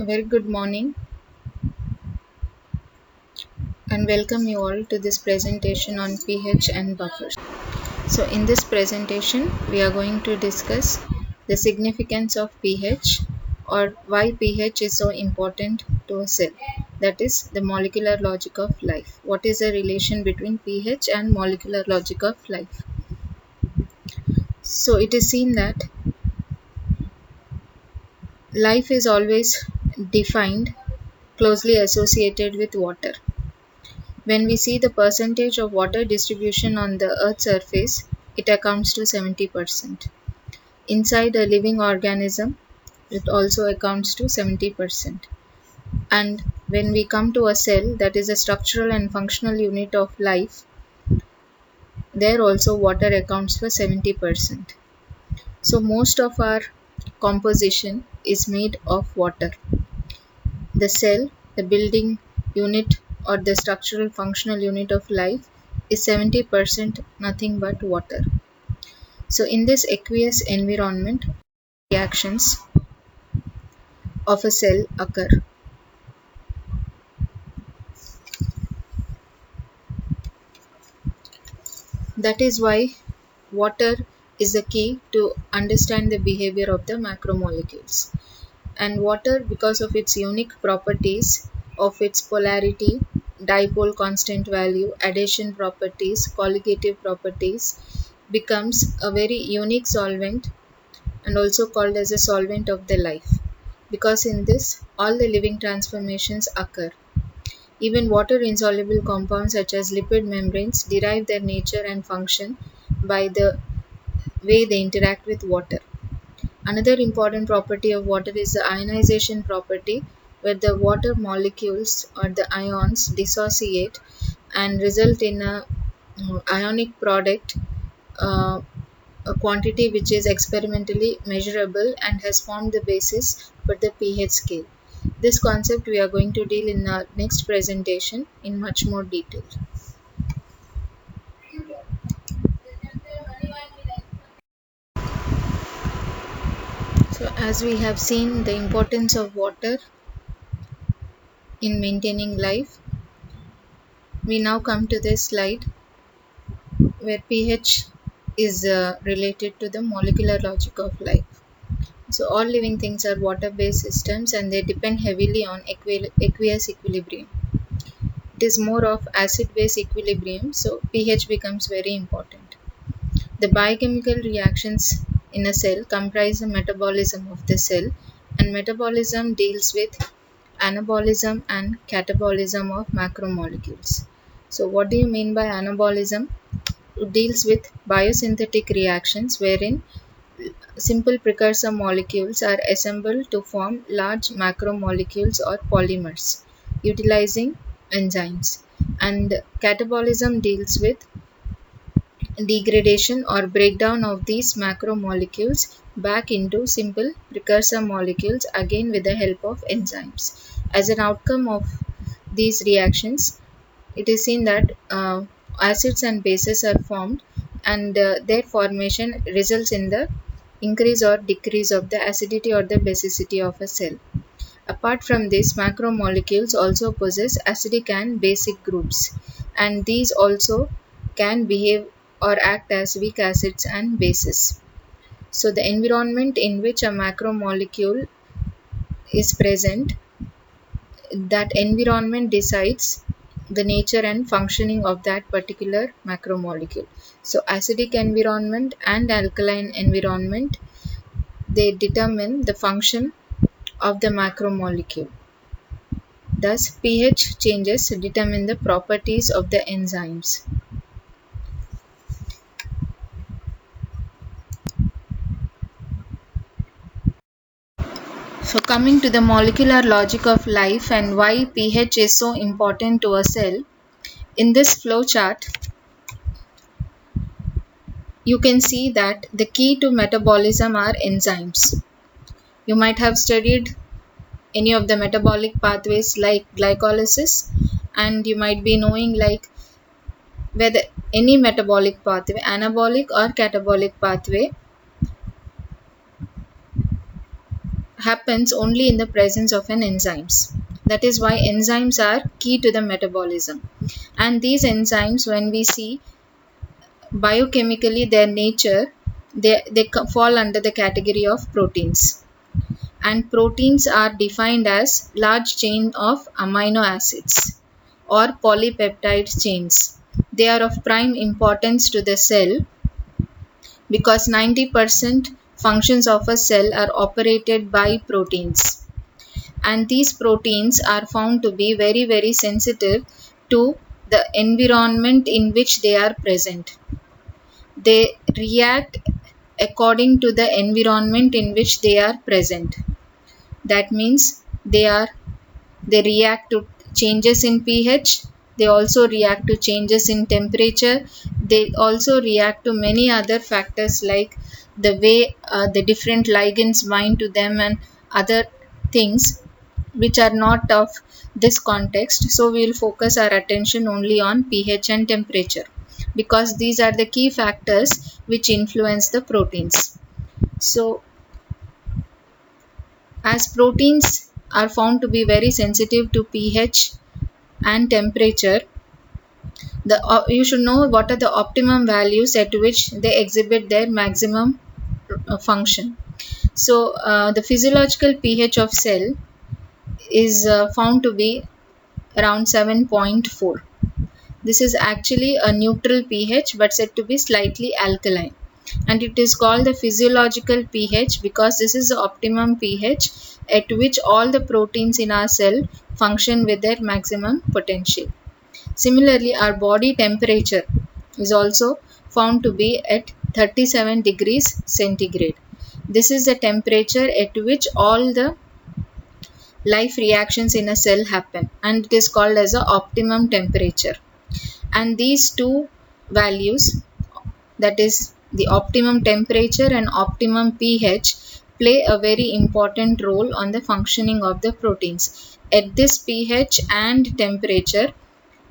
A very good morning and welcome you all to this presentation on pH and buffers. So in this presentation we are going to discuss the significance of pH or why pH is so important to a cell. That is the molecular logic of life. What is the relation between pH and molecular logic of life? So it is seen that life is always defined closely associated with water. When we see the percentage of water distribution on the Earth's surface, it accounts to 70%. Inside a living organism, it also accounts to 70%. And when we come to a cell, that is a structural and functional unit of life, there also water accounts for 70%. So most of our composition is made of water. The cell, the building unit or the structural functional unit of life is 70% nothing but water. So in this aqueous environment, reactions of a cell occur. That is why water is the key to understand the behavior of the macromolecules. And water, because of its unique properties of its polarity, dipole constant value, adhesion properties, colligative properties, becomes a very unique solvent and also called as a solvent of the life, because in this all the living transformations occur. Even water insoluble compounds such as lipid membranes derive their nature and function by the way they interact with water. Another important property of water is the ionization property, where the water molecules or the ions dissociate and result in a ionic product, uh, a quantity which is experimentally measurable and has formed the basis for the pH scale. This concept we are going to deal in our next presentation in much more detail. So as we have seen the importance of water in maintaining life, we now come to this slide where pH is related to the molecular logic of life. So all living things are water-based systems and they depend heavily on aqueous equilibrium. It is more of acid-base equilibrium, so pH becomes very important. The biochemical reactions in a cell comprise the metabolism of the cell, and metabolism deals with anabolism and catabolism of macromolecules. So what do you mean by anabolism? It deals with biosynthetic reactions wherein simple precursor molecules are assembled to form large macromolecules or polymers utilizing enzymes. And catabolism deals with degradation or breakdown of these macromolecules back into simple precursor molecules, again with the help of enzymes. As an outcome of these reactions, it is seen that acids and bases are formed, and their formation results in the increase or decrease of the acidity or the basicity of a cell. Apart from this, macromolecules also possess acidic and basic groups, and these also can behave or act as weak acids and bases. So the environment in which a macromolecule is present, that environment decides the nature and functioning of that particular macromolecule. So acidic environment and alkaline environment, they determine the function of the macromolecule. Thus, pH changes determine the properties of the enzymes. So coming to the molecular logic of life and why pH is so important to a cell, in this flow chart, you can see that the key to metabolism are enzymes. You might have studied any of the metabolic pathways like glycolysis, and you might be knowing like whether any metabolic pathway, anabolic or catabolic pathway, happens only in the presence of an enzymes. That is why enzymes are key to the metabolism. And these enzymes, when we see biochemically their nature, they fall under the category of proteins. And proteins are defined as large chain of amino acids or polypeptide chains. They are of prime importance to the cell because 90% functions of a cell are operated by proteins. And these proteins are found to be very, very sensitive to the environment in which they are present. They react according to the environment in which they are present. That means they react to changes in pH, they also react to changes in temperature, they also react to many other factors like the way the different ligands bind to them and other things which are not of this context. So we will focus our attention only on pH and temperature because these are the key factors which influence the proteins. So as proteins are found to be very sensitive to pH and temperature, you should know what are the optimum values at which they exhibit their maximum function. So the physiological pH of cell is found to be around 7.4. This is actually a neutral pH but said to be slightly alkaline, and it is called the physiological pH because this is the optimum pH at which all the proteins in our cell function with their maximum potential. Similarly, our body temperature is also found to be at 37 degrees centigrade. This is the temperature at which all the life reactions in a cell happen, and it is called as the optimum temperature. And these two values, that is the optimum temperature and optimum pH, play a very important role on the functioning of the proteins. At this pH and temperature,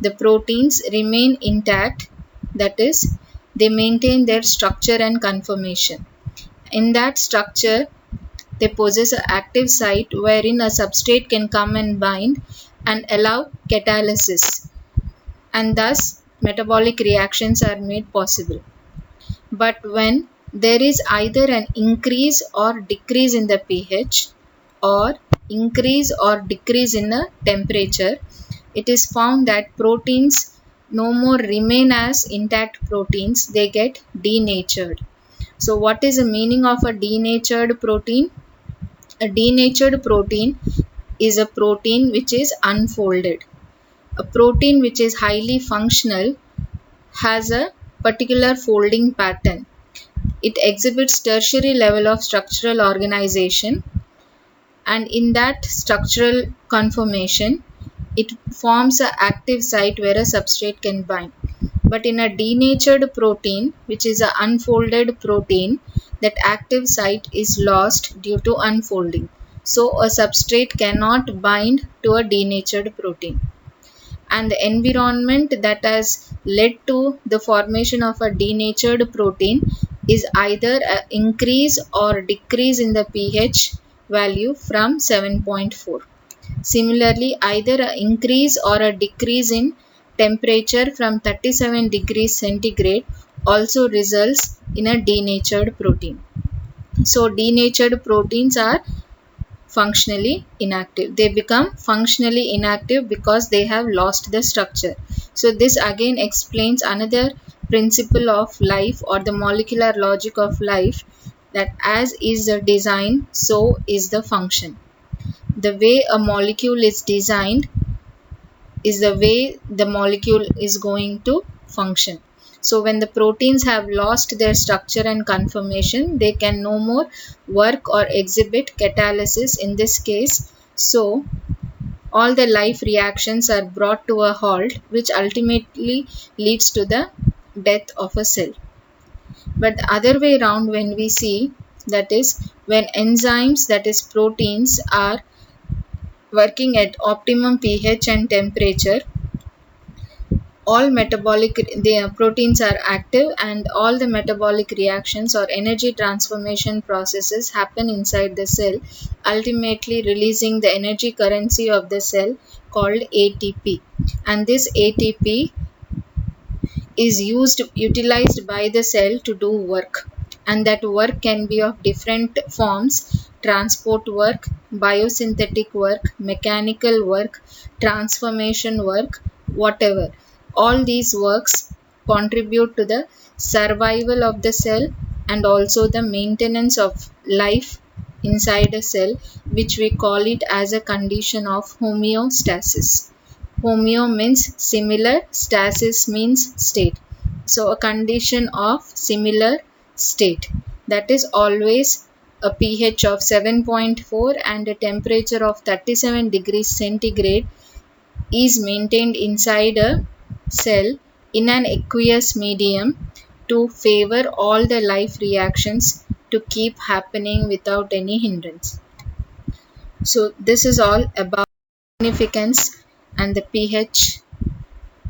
the proteins remain intact, that is, they maintain their structure and conformation. In that structure, they possess an active site wherein a substrate can come and bind and allow catalysis, and thus metabolic reactions are made possible. But when there is either an increase or decrease in the pH or increase or decrease in the temperature, it is found that proteins no more remain as intact proteins, they get denatured. So what is the meaning of a denatured protein? A denatured protein is a protein which is unfolded. A protein which is highly functional has a particular folding pattern. It exhibits tertiary level of structural organization, and in that structural conformation, it forms an active site where a substrate can bind. But in a denatured protein, which is an unfolded protein, that active site is lost due to unfolding. So a substrate cannot bind to a denatured protein. And the environment that has led to the formation of a denatured protein is either an increase or decrease in the pH value from 7.4. Similarly, either an increase or a decrease in temperature from 37 degrees centigrade also results in a denatured protein. So denatured proteins are functionally inactive. They become functionally inactive because they have lost the structure. So this again explains another principle of life or the molecular logic of life, that as is the design, so is the function. The way a molecule is designed is the way the molecule is going to function. So when the proteins have lost their structure and conformation, they can no more work or exhibit catalysis in this case. So all the life reactions are brought to a halt, which ultimately leads to the death of a cell. But the other way around, when we see, that is when enzymes, that is proteins, are working at optimum pH and temperature, all metabolic the proteins are active, and all the metabolic reactions or energy transformation processes happen inside the cell, ultimately releasing the energy currency of the cell called ATP. And this ATP is utilized by the cell to do work, and that work can be of different forms: transport work, biosynthetic work, mechanical work, transformation work, whatever. All these works contribute to the survival of the cell and also the maintenance of life inside a cell, which we call it as a condition of homeostasis. Homeo means similar, stasis means state. So a condition of similar state, that is always a pH of 7.4 and a temperature of 37 degrees centigrade, is maintained inside a cell in an aqueous medium to favor all the life reactions to keep happening without any hindrance. So this is all about significance and the pH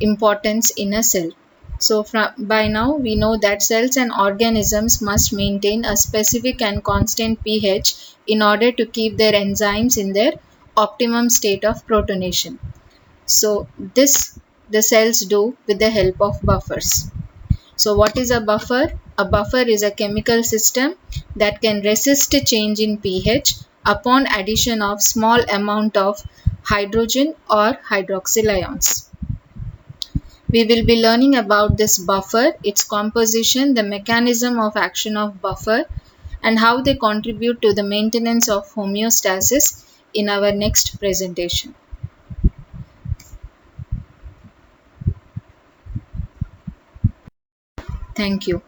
importance in a cell. So by now we know that cells and organisms must maintain a specific and constant pH in order to keep their enzymes in their optimum state of protonation. So this the cells do with the help of buffers. So what is a buffer? A buffer is a chemical system that can resist a change in pH upon addition of small amount of hydrogen or hydroxyl ions. We will be learning about this buffer, its composition, the mechanism of action of buffer, and how they contribute to the maintenance of homeostasis in our next presentation. Thank you.